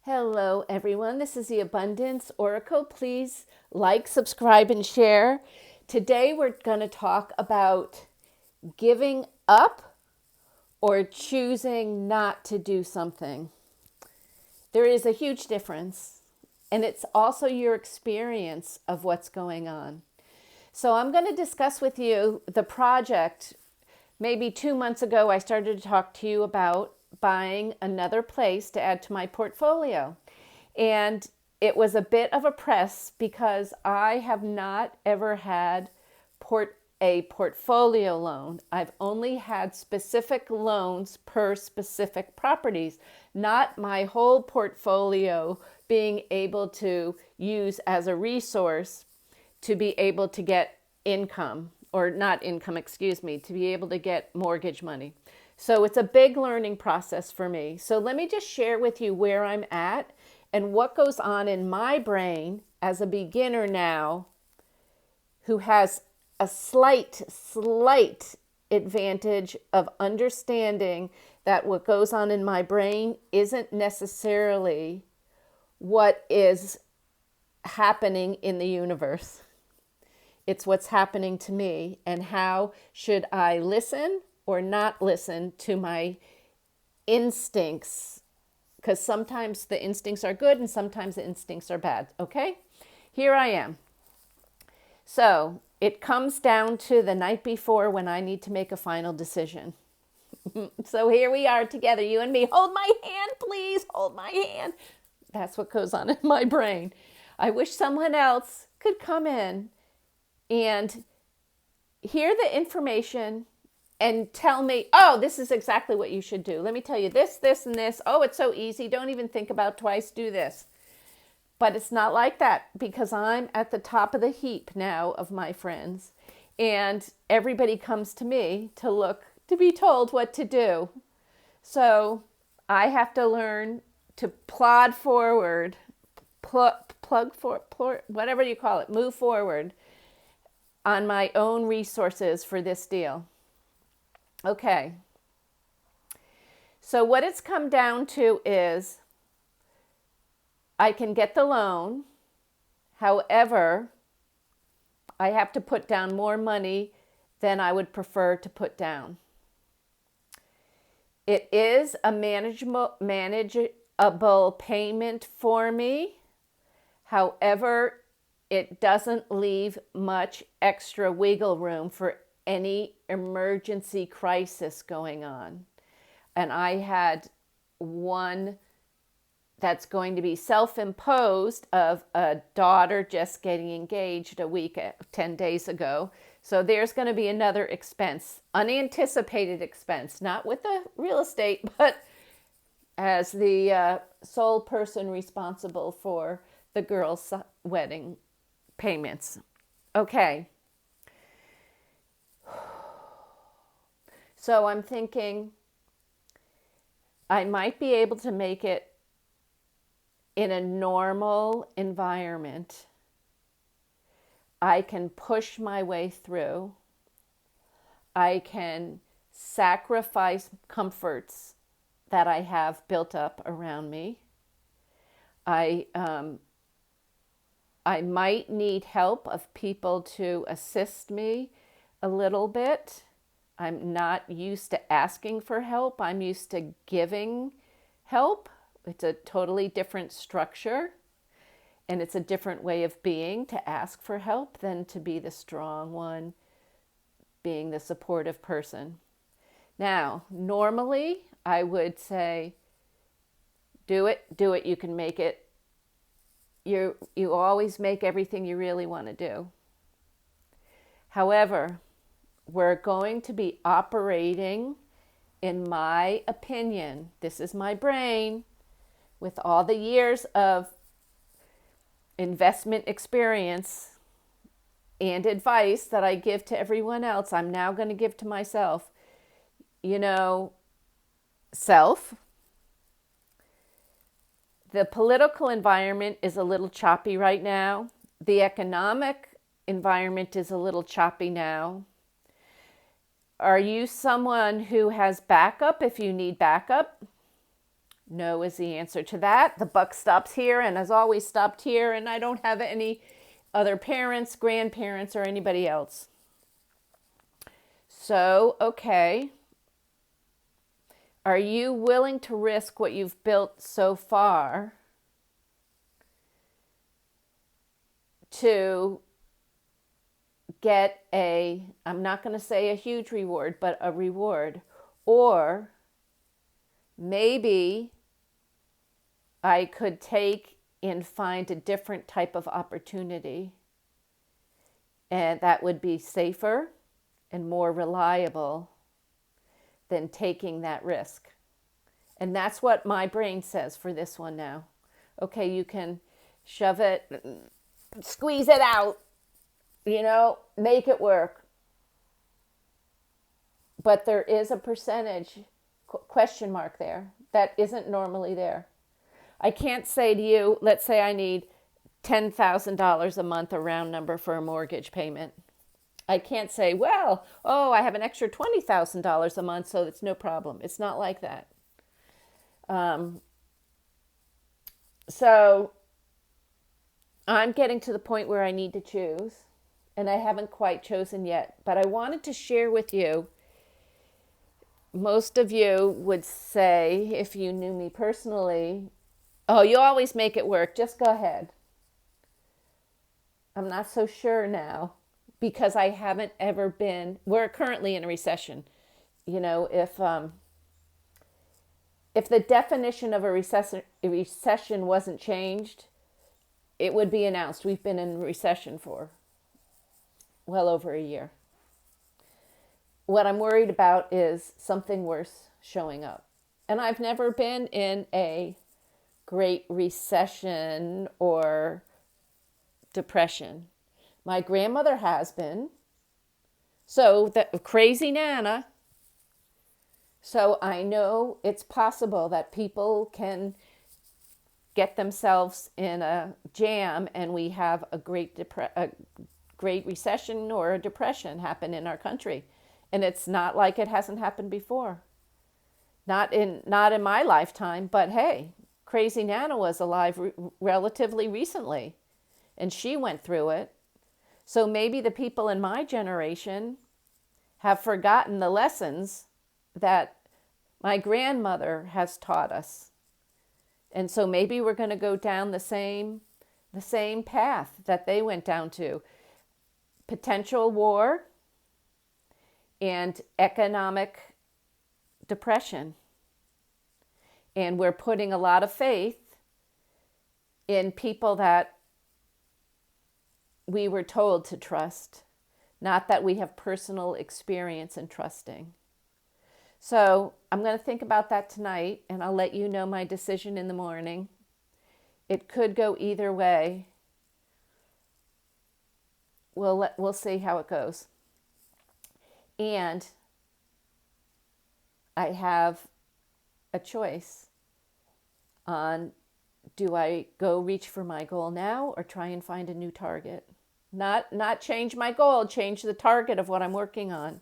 Hello, everyone. This is the Abundance Oracle. Please like, subscribe, and share. Today, we're going to talk about giving up or choosing not to do something. There is a huge difference, and it's also your experience of what's going on. So, I'm going to discuss with you the project. Maybe 2 months ago, I started to talk to you about buying another place to add to my portfolio. And it was a bit of a press because I have not ever had a portfolio loan. I've only had specific loans per specific properties, not my whole portfolio being able to use as a resource to be able to get income, or not income, excuse me, to be able to get mortgage money. So it's a big learning process for me. So let me just share with you where I'm at and what goes on in my brain as a beginner now who has a slight advantage of understanding that what goes on in my brain isn't necessarily what is happening in the universe. It's what's happening to me, and how should I listen or not listen to my instincts? Because sometimes the instincts are good and sometimes the instincts are bad. Okay, here I am. So it comes down to the night before when I need to make a final decision. So here we are together, you and me. Hold my hand, please. Hold my hand. That's what goes on in my brain. I wish someone else could come in and hear the information and tell me, oh, this is exactly what you should do. Let me tell you this, this, and this. Oh, it's so easy. Don't even think about twice. Do this. But it's not like that, because I'm at the top of the heap now of my friends. And everybody comes to me to be told what to do. So I have to learn to plod forward, whatever you call it, move forward on my own resources for this deal. Okay. So what it's come down to is I can get the loan. However, I have to put down more money than I would prefer to put down. It is a manageable payment for me. However, it doesn't leave much extra wiggle room for any emergency crisis going on. And I had one that's going to be self-imposed of a daughter just getting engaged 10 days ago. So there's going to be another expense, unanticipated expense, not with the real estate, but as the sole person responsible for the girl's wedding payments. Okay. So I'm thinking I might be able to make it in a normal environment. I can push my way through. I can sacrifice comforts that I have built up around me. I might need help of people to assist me a little bit. I'm not used to asking for help. I'm used to giving help. It's a totally different structure, and it's a different way of being to ask for help than to be the strong one, being the supportive person. Now, normally I would say, do it, you can make it. You always make everything you really want to do. However, we're going to be operating, in my opinion, this is my brain, with all the years of investment experience and advice that I give to everyone else, I'm now going to give to myself. Self. The political environment is a little choppy right now. The economic environment is a little choppy now. Are you someone who has backup if you need backup? No is the answer to that. The buck stops here and has always stopped here, and I don't have any other parents, grandparents, or anybody else. So, okay. Are you willing to risk what you've built so far to get I'm not going to say a huge reward, but a reward? Or maybe I could take and find a different type of opportunity, and that would be safer and more reliable than taking that risk. And that's what my brain says for this one now. Okay, you can shove it, squeeze it out, make it work. But there is a percentage question mark there that isn't normally there. I can't say to you, let's say I need $10,000 a month, a round number, for a mortgage payment. I can't say, well, I have an extra $20,000 a month, so it's no problem. It's not like that. So I'm getting to the point where I need to choose, and I haven't quite chosen yet. But I wanted to share with you, most of you would say, if you knew me personally, oh, you always make it work. Just go ahead. I'm not so sure now, because I haven't ever been, we're currently in a recession. If the definition of a recession wasn't changed, it would be announced. We've been in recession for well over a year. What I'm worried about is something worse showing up. And I've never been in a Great Recession or depression. My grandmother has been. So the crazy Nana. So I know it's possible that people can get themselves in a jam and we have a great recession or a depression happen in our country. And it's not like it hasn't happened before. Not in my lifetime, but hey, crazy Nana was alive relatively recently, and she went through it. So maybe the people in my generation have forgotten the lessons that my grandmother has taught us. And so maybe we're going to go down the same path that they went down to. Potential war and economic depression. And we're putting a lot of faith in people that we were told to trust, not that we have personal experience in trusting. So I'm going to think about that tonight, and I'll let you know my decision in the morning. It could go either way. We'll see how it goes. And I have a choice on, do I go reach for my goal now or try and find a new target? Not change my goal, change the target of what I'm working on.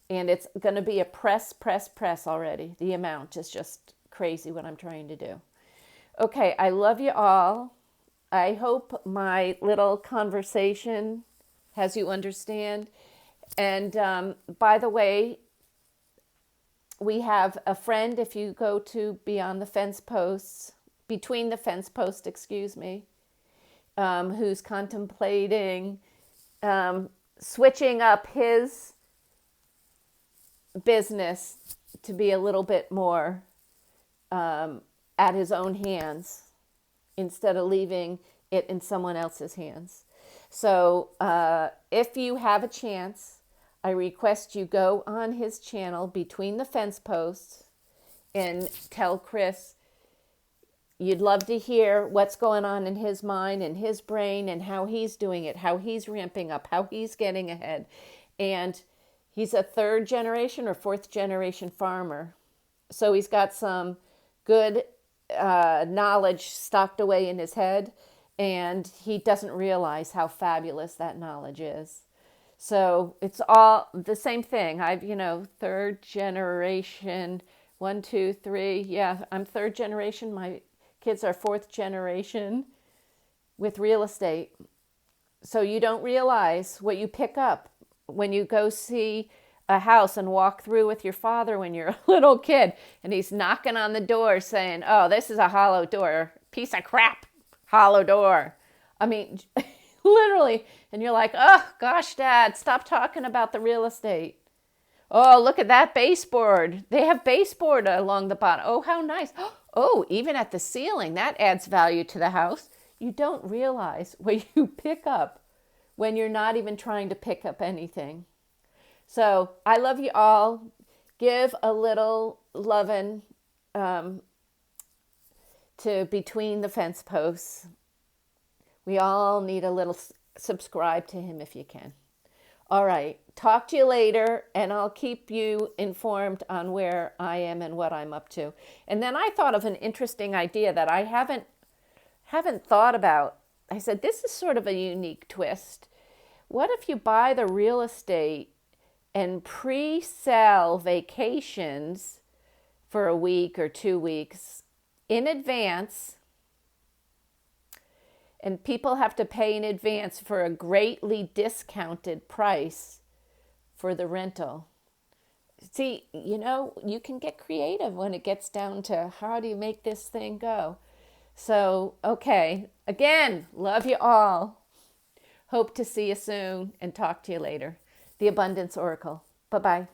And it's going to be a press already. The amount is just crazy what I'm trying to do. Okay, I love you all. I hope my little conversation has you understand. And by the way, we have a friend, if you go to Between the Fence Posts, who's contemplating switching up his business to be a little bit more at his own hands instead of leaving it in someone else's hands. So if you have a chance, I request you go on his channel, Between the Fence Posts, and tell Chris you'd love to hear what's going on in his mind and his brain and how he's doing it, how he's ramping up, how he's getting ahead. And he's a third generation or fourth generation farmer. So he's got some good knowledge stocked away in his head, and he doesn't realize how fabulous that knowledge is. So it's all the same thing. I've, third generation One, two, three. Yeah, I'm third generation. My kids are fourth generation with real estate. So you don't realize what you pick up when you go see a house and walk through with your father when you're a little kid and he's knocking on the door saying, "Oh, this is a hollow door. Piece of crap. Hollow door." I mean, literally. And you're like, "Oh, gosh, Dad, stop talking about the real estate." "Oh, look at that baseboard. They have baseboard along the bottom. Oh, how nice. Oh, even at the ceiling. That adds value to the house." You don't realize what you pick up when you're not even trying to pick up anything. So I love you all. Give a little loving to Between the Fence Posts. We all need a little subscribe to him if you can. All right. Talk to you later, and I'll keep you informed on where I am and what I'm up to. And then I thought of an interesting idea that I haven't thought about. I said, this is sort of a unique twist. What if you buy the real estate and pre-sell vacations for a week or 2 weeks in advance, and people have to pay in advance for a greatly discounted price for the rental? See, you can get creative when it gets down to how do you make this thing go. So, okay, again, love you all. Hope to see you soon and talk to you later. The Abundance Oracle. Bye-bye.